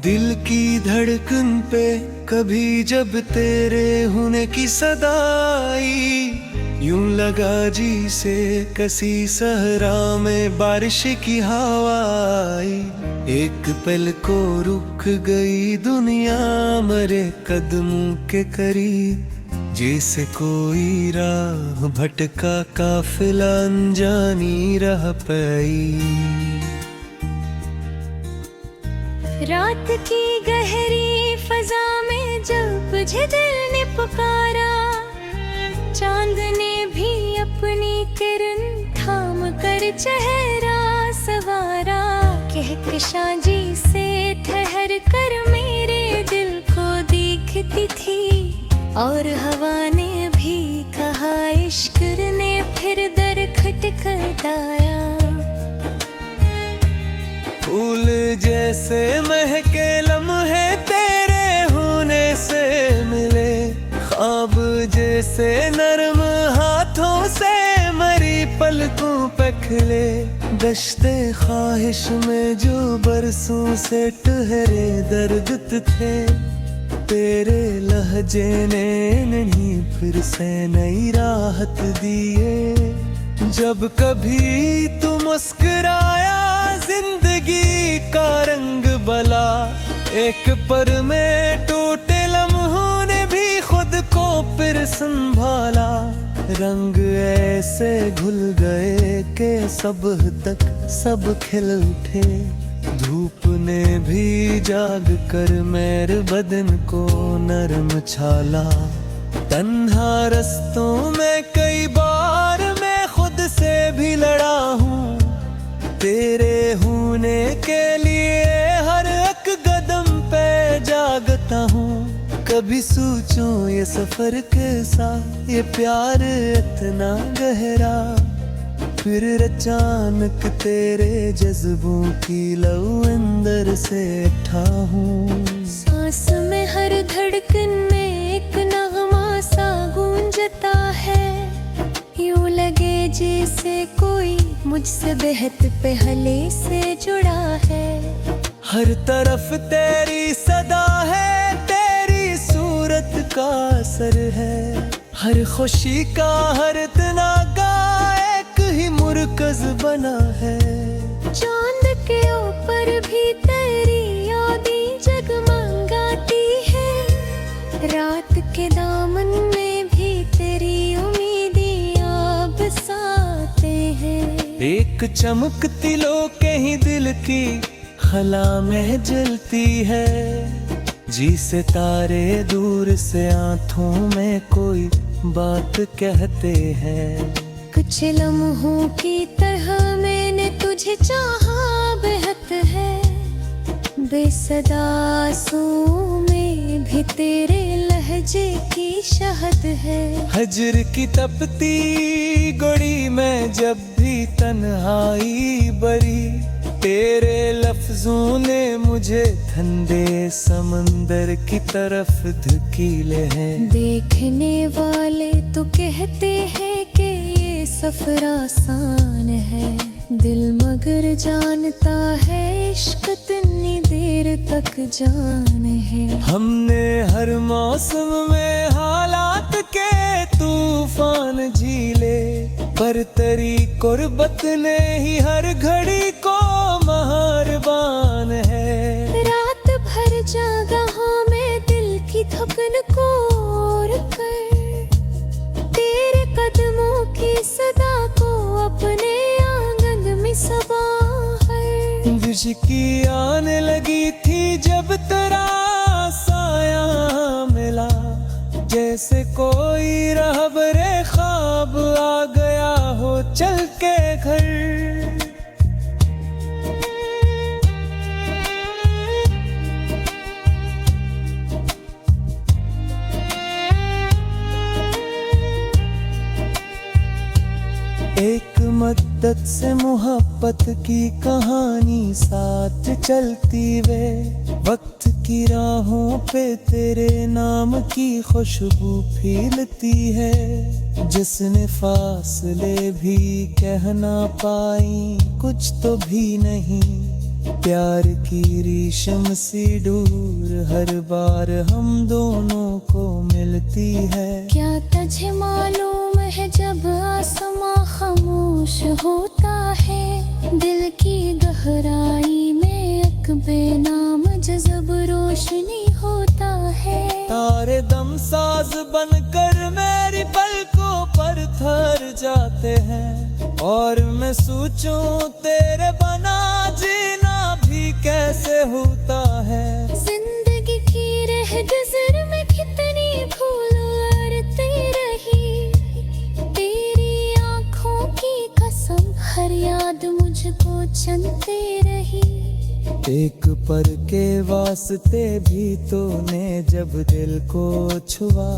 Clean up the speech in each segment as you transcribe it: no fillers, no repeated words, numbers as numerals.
दिल की धड़कन पे कभी जब तेरे होने की सदा आई, यूं लगा जी से कसी सहरा में बारिश की हवा आई। एक पल को रुक गई दुनिया मरे कदमों के करीब, जैसे कोई राह भटका काफिला अनजानी रह पाई। रात की गहरी फजा में जब तुझे दिल ने पुकारा, चांद ने भी अपनी किरण थाम कर चेहरा सवारा। कहकशां जी से ठहर कर मेरे दिल को देखती थी, और हवा ने भी कहा इश्क ने फिर दर खटखटाया। फूल जैसे महके लम्हे तेरे होने से मिले, ख्वाब जैसे नरम हाथों से मरी पलकों पे खिले। दश्ते ख्वाहिश में जो बरसों से ठहरे दर्द थे, तेरे लहजे ने नहीं फिर से नई राहत दिए। जब कभी तू मुस्कुराया जिंदगी का रंग बला, एक पर में टूटे लम्हों ने भी खुद को फिर संभाला। रंग ऐसे घुल गए कि सुबह तक सब खिल उठे, धूप ने भी जाग कर मेरे बदन को नरम छाला। तन्हा रस्तों में कई बार मैं खुद से भी लड़ा हूँ, तेरे होने के लिए हर एक कदम पे जागता हूँ। कभी सोचूं ये सफर कैसा, ये प्यार इतना गहरा, फिर अचानक तेरे जज्बों की लौ अंदर से ठाहूं। सांस में हर धड़कन में एक नगमा सा गूंजता है, यूं लगे जैसे कोई मुझसे बेहद पहले से जुड़ा है। हर तरफ तेरी सदा है, तेरी सूरत का असर है, हर खुशी का हर तनागा एक ही मुरकज बना है। चांद के ऊपर भी तेरी यादें जगमगाती है, रात के दामन में भी तेरी उम्मीदें बसाते हैं। एक चमकती लो कहीं दिल की खला में जलती है, जी से तारे दूर से आंखों में कोई बात कहते हैं। कुछ लम्हों की तरह मैंने तुझे चाहा बेहद है, बेसदा आंसुओं में भी तेरे लहजे की शहद है। हजर की तपती गोड़ी में जब भी तन्हाई बरी, तेरे लफ्जों ने मुझे ठंडे समंदर की तरफ धकेले हैं। देखने वाले तो कहते हैं कि ये सफर आसान है, दिल मगर जानता है इश्क इतनी देर तक जान है। हमने हर मौसम में हालात के तूफान झीले, पर तेरी कुर्बत ने ही हर घड़ी को मेहरबान है। रात भर जागा हूँ मैं दिल की थकन को ओर कर, तेरे कदमों की सदा को अपने आंगन में सबाहर। विश्की आने लगी थी जब तेरा साया मिला, जैसे कोई रहबरे ख्वाब आ गया हो चल के घर। एक मद्दत से मोहब्बत की कहानी साथ चलती वे, वक्त की राहों पे तेरे नाम की खुशबू फैलती है। जिसने फासले भी कह ना पाई कुछ तो भी नहीं, प्यार की रेशम सी डोर हर बार हम दोनों को मिलती है। क्या तुझे मालूम है जब आसमां खामोश होता है, दिल की गहराई में एक बेनाम जज़ब रोशनी होता है। तारे दम साज बनकर मेरी पलकों पर ठहर जाते हैं, और मैं सोचूं तेरे बना जीना भी कैसे होता है। जिंदगी की रह गुज़र में कितनी भूल करती रही, तेरी आँखों की कसम हर याद मुझको चलती रही। एक पल के वास्ते भी तूने जब दिल को छुआ,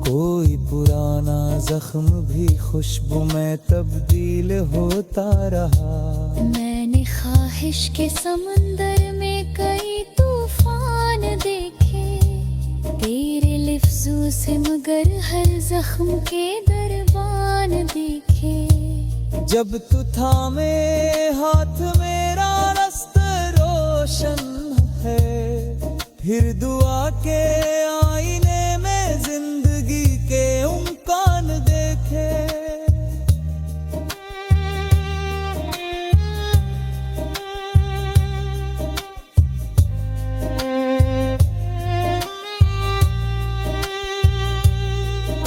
कोई पुराना जख्म भी खुशबू में तब्दील होता रहा। मैंने ख्वाहिश के समंदर में कई तूफान देखे, तेरे लफ्जों से मगर हर जख्म के दरबान देखे। जब तू थामे हाथ मेरा रास्ता रोशन है, फिर दुआ के आईने में जिंदगी के उम्कान देखे।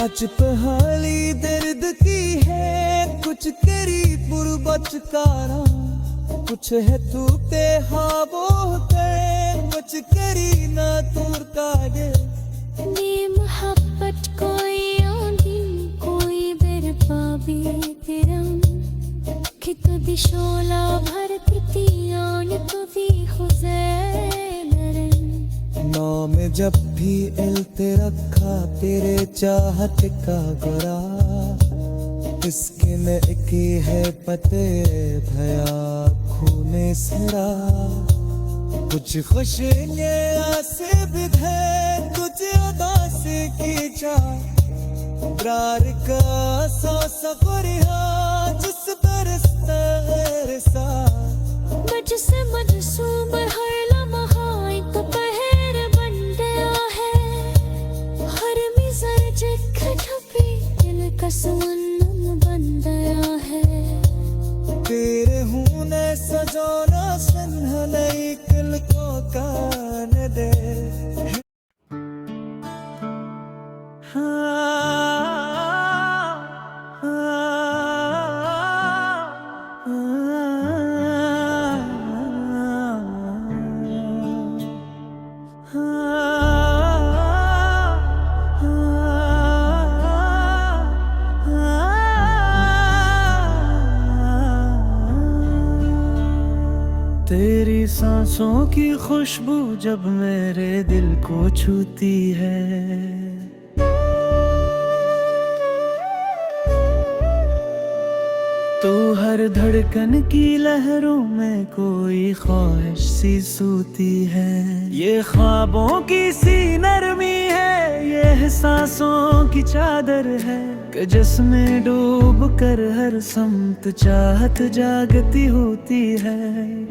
अच पहाड़ी दर्द की है कुछ करी पुरबच कारा, कुछ है तू ते हाबो करे कुछ करी ना दूर कागे। नी मोहब्बत कोई आंधी कोई बेरबाबी तेरा, कि तू दिशोला भर प्रतियान तू दी खुज़ैनरन। नाम जब भी इल्ते रखा तेरे चाहत का गोरा, इसके में एक है पते भया खूने सरा। कुछ खुश आसे बिधे कुछ उदासी की चाह, प्रार का सौ सकुरिया जिस बरसता है सा। बच से मजसूम हर लम्हा एक पहर बन गया है, हर मिज़र जिखटपी दिल का सुमन बन गया है। तेरे होने सजोना सन्हा नई कल को कान दे। तेरी सांसों की खुशबू जब मेरे दिल को छूती है, तो हर धड़कन की लहरों में कोई ख्वाहिश सी सूती है। ये ख्वाबों की सी नरमी है, ये एहसासों की चादर है, कि जिसमें डूब कर हर समत चाहत जागती होती है।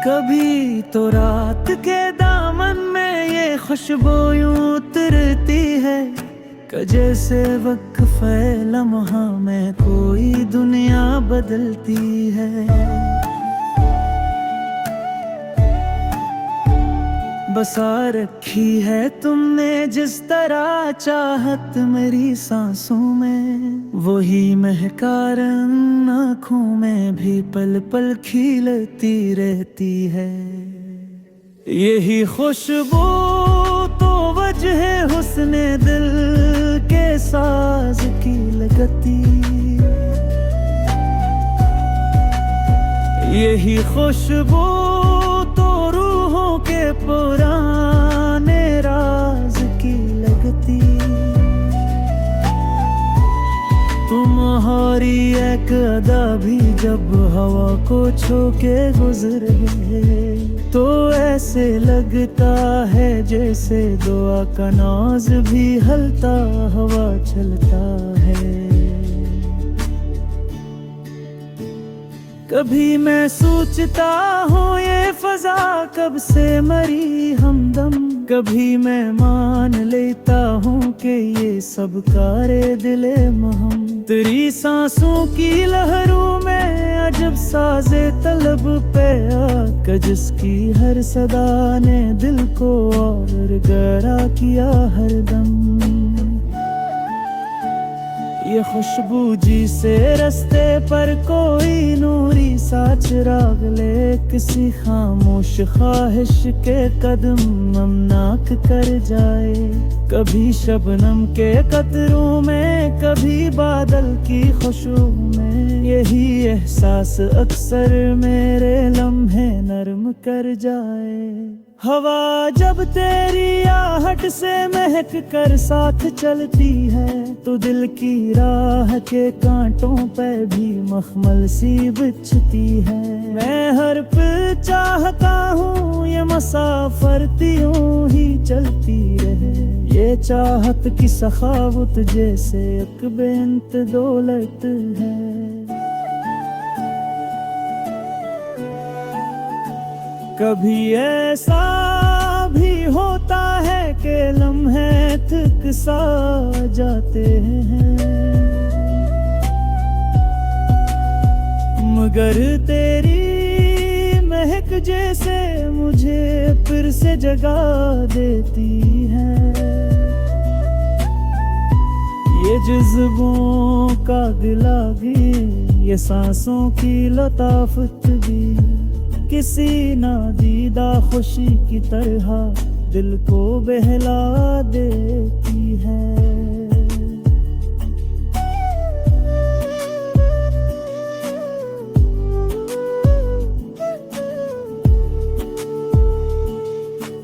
कभी तो रात के दामन में ये खुशबू यूं उतरती है, कि जैसे वक्फ़े लम्हा में कोई दुनिया बदलती है। बसा रखी है तुमने जिस तरह चाहत मेरी सांसों में, वही महकार आँखों में भी पल पल खिलती रहती है। यही खुशबू तो वजह हुस्ने दिल के साज की लगती, यही खुशबू तो रूहों के पुराने राज की लगती। तुम्हारी एक अदा भी जब हवा को छू के गुजरे, तो ऐसे लगता है जैसे दुआ का नाज भी हलता हवा चलता है। कभी मैं सोचता हूँ ये फजा कब से मरी हमदम, कभी मैं मान लेता हूँ कि ये सब कारे दिले महम। तेरी सांसों की लहरों में अजब साजे तलब पे आ, जिसकी हर सदा ने दिल को और गहरा किया हरदम। ये खुशबू जी से रास्ते पर कोई नूरी सा चिराग ले, किसी खामोश ख्वाहिश के कदम ममनाक कर जाए। कभी शबनम के कतरों में, कभी बादल की खुशबू में, यही एहसास अक्सर मेरे लम्हे नरम कर जाए। हवा जब तेरी आहट से महक कर साथ चलती है, तो दिल की राह के कांटों पे भी मखमल सी बिछती है। मैं हर पल चाहता हूँ ये मसाफर यूं ही चलती रहे, ये चाहत की सखावत जैसे एक बेंत दौलत है। कभी ऐसा भी होता है कि लम्हे थक सा जाते हैं, मगर तेरी महक जैसे मुझे फिर से जगा देती है। ये जज्बों का गिला भी, ये सांसों की लताफत भी, किसी नादीदा खुशी की तरह दिल को बहला देती है।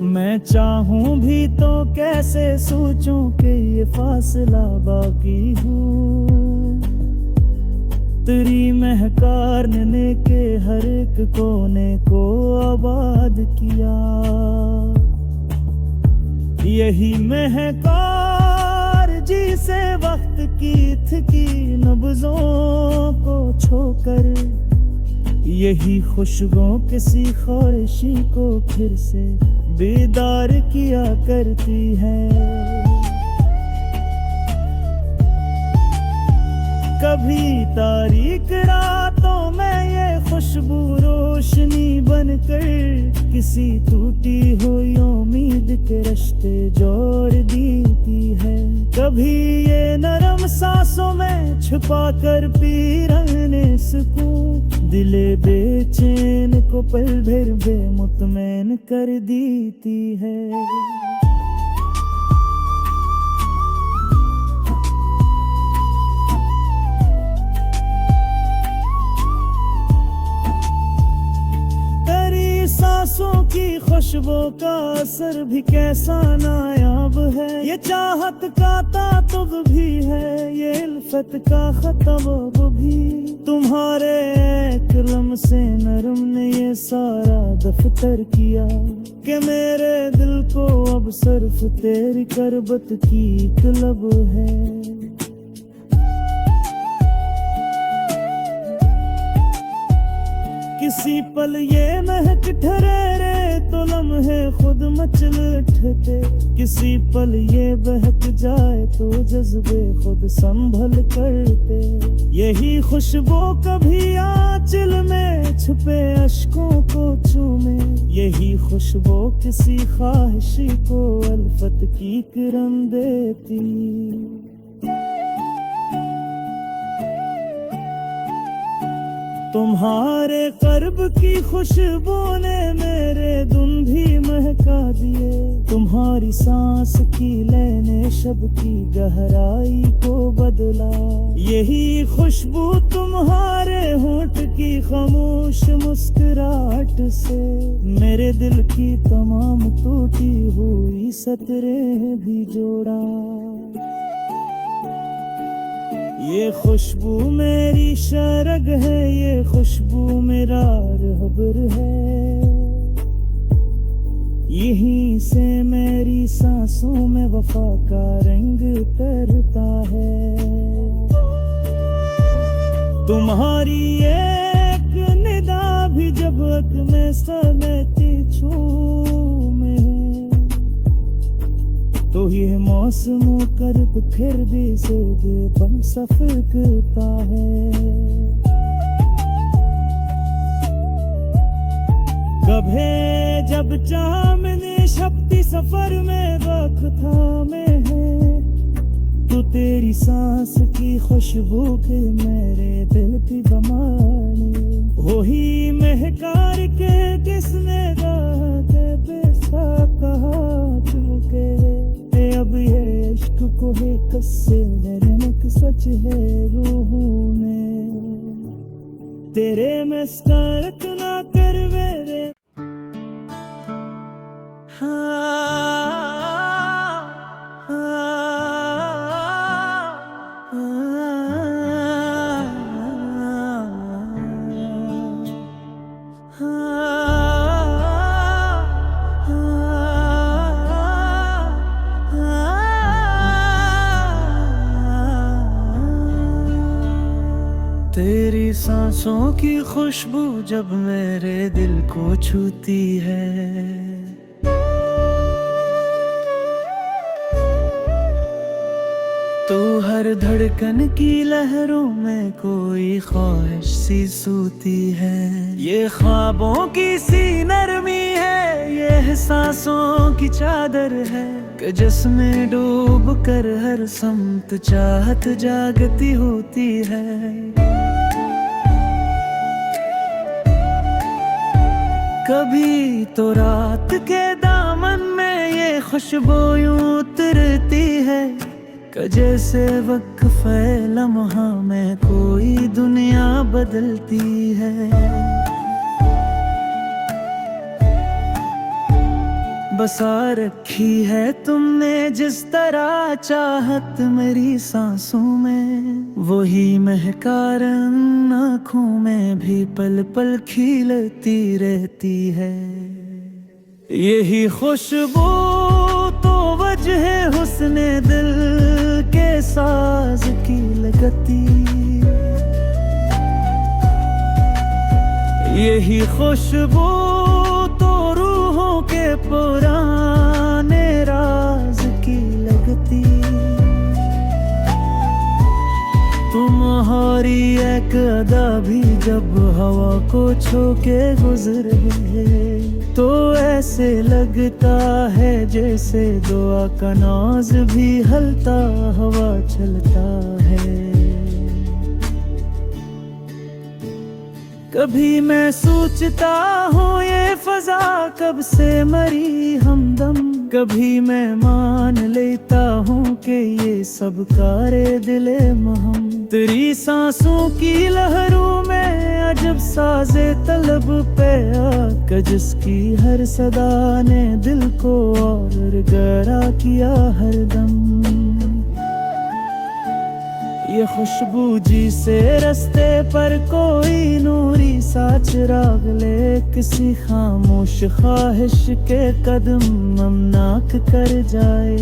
मैं चाहूं भी तो कैसे सोचूं कि ये फासला बाकी हूँ। तेरी महकार ने के हर एक कोने को आबाद किया, यही महकार जिसे वक्त की थकी नब्जों को छोकर, यही खुशबू किसी ख्वाहिशी को फिर से बेदार किया करती है। कभी तारीक रातों में ये खुशबू रोशनी बनकर किसी टूटी हुई उम्मीद के रिश्ते जोड़ देती है। कभी ये नरम सांसों में छुपा कर पी रहने सुकून दिले बेचैन को पल भर बेमुतमैन कर देती है। सांसों की खुशबू का असर भी कैसा नायाब है, ये चाहत का तातुब भी है, ये इल्फत का खतब भी। तुम्हारे एक लम्हे नरम ने ये सारा दफ्तर किया कि मेरे दिल को अब सिर्फ तेरी करबत की तलब है। किसी पल ये महक ठहरे तो लम्हे खुद मचल उठते, किसी पल ये बहक जाए तो जज्बे खुद संभल करते। यही खुशबू कभी आंचल में छुपे अश्कों को चूमे, यही खुशबू किसी ख्वाहिशी को अल्फत की किरण देती। तुम्हारे कर्ब की खुशबू ने मेरे धुन भी महका दिए, तुम्हारी सांस की लय ने शब की गहराई को बदला। यही खुशबू तुम्हारे होंठ की खामोश मुस्कुराहट से मेरे दिल की तमाम टूटी हुई सतरें भी जोड़ा। ये खुशबू मेरी शरग है, ये खुशबू मेरा रहबर है, यहीं से मेरी सांसों में वफा का रंग तरता है। तुम्हारी एक जब अक में सनती छूमे तो ये मौसम कर्द फिर भी से बन सफकता है। कभी जब चाँदनी शक्ति सफर में वक्त थामे है तो तेरी सांस की खुशबू के मेरे दिल की बमाने वही महकार के किसने के बेसाहा चुके अब ये इश्क को है कस्से नरक सच है रूहों में तेरे मस्कारत ना कर मेरे तेरी सांसों की खुशबू जब मेरे दिल को छूती है तो हर धड़कन की लहरों में कोई ख्वाहिश सी सूती है। ये ख्वाबों की सी नरमी है, ये एहसासों की चादर है कि जिसमें डूब कर हर समत चाहत जागती होती है। कभी तो रात के दामन में ये खुशबू यूं उतरती है कि जैसे वक्फ़े लम्हा में कोई दुनिया बदलती है। बसा रखी है तुमने जिस तरह चाहत मेरी सांसों में, वही महकार आँखों में भी पल पल खिलती रहती है। यही खुशबू तो वजह हुस्ने दिल के साज की लगती, यही खुशबू तो रूहों के पुराने राज की लगती। तुम्हारी एक अदा भी जब हवा को छू के गुजरे तो ऐसे लगता है जैसे दुआ का नाज भी हलता हवा चलता है। कभी मैं सोचता हूँ ये फजा कब से मरी हमदम, कभी मैं मान लेता हूँ कि ये सब कारे दिले महम। तेरी सांसों की लहरों में अजब साजे तलब पे आकर जिसकी हर सदा ने दिल को और गहरा किया हरदम। ये खुशबू जिसे रास्ते पर कोई नूरी सा चिराग ले, किसी खामोश ख्वाहिश के कदम ममनाक कर जाए।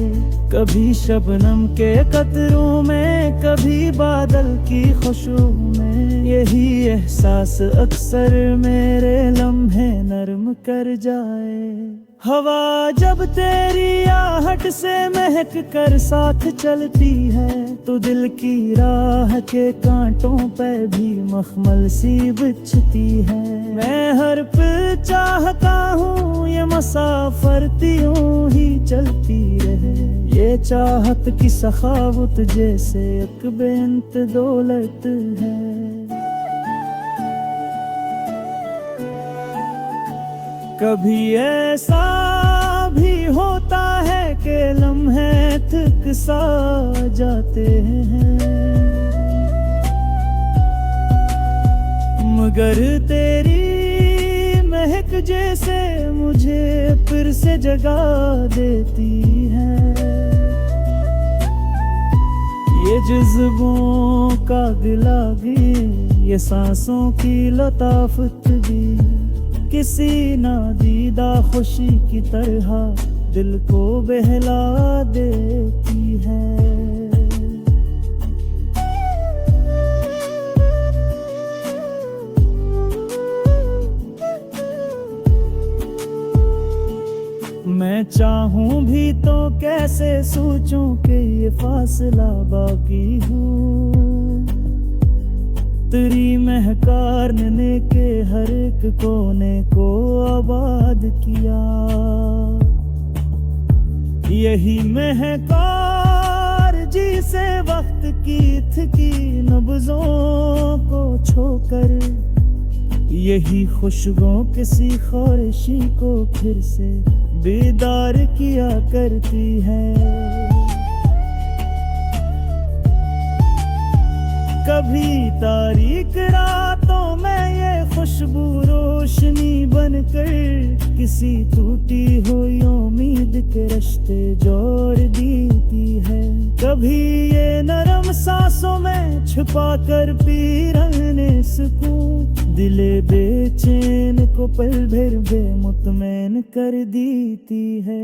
कभी शबनम के कतरों में, कभी बादल की खुशबू में, यही एहसास अक्सर मेरे लम्हे नरम कर जाए। हवा जब तेरी आहट से महक कर साथ चलती है तो दिल की राह के कांटों पे भी मखमल सी बिछती है। मैं हर पल चाहता हूँ ये मुसाफिर यूं ही चलती रहे, ये चाहत की सखावत जैसे एक बेंत दौलत है। कभी ऐसा भी होता है कि लम्हे थक सा जाते हैं, मगर तेरी महक जैसे मुझे फिर से जगा देती है। ये जज्बों का गिला भी, ये सांसों की लताफत भी किसी नादीदा खुशी की तरह दिल को बहला देती है। मैं चाहूं भी तो कैसे सोचूं कि ये फासला बाकी हूँ। तेरी महकार ने के हर एक कोने को आबाद किया। यही महकार जिसे वक्त की थकी नब्जों को छोकर, यही खुशबुओं किसी ख्वाहिशी को फिर से बेदार किया करती है। कभी तारीक रातों में ये खुशबू रोशनी बनकर किसी टूटी हुई उम्मीद के रिश्ते जोड़ देती है। कभी ये नरम सांसों में छुपा कर पी रहने सुकून दिले बेचैन को पल भर बेमुतमैन कर देती है।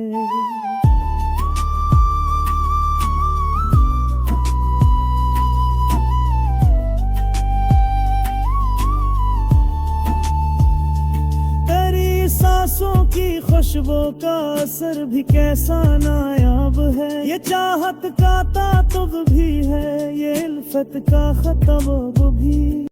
सांसों की खुशबू का असर भी कैसा नायाब है। ये चाहत का तातुब भी है, ये उल्फत का खतब भी।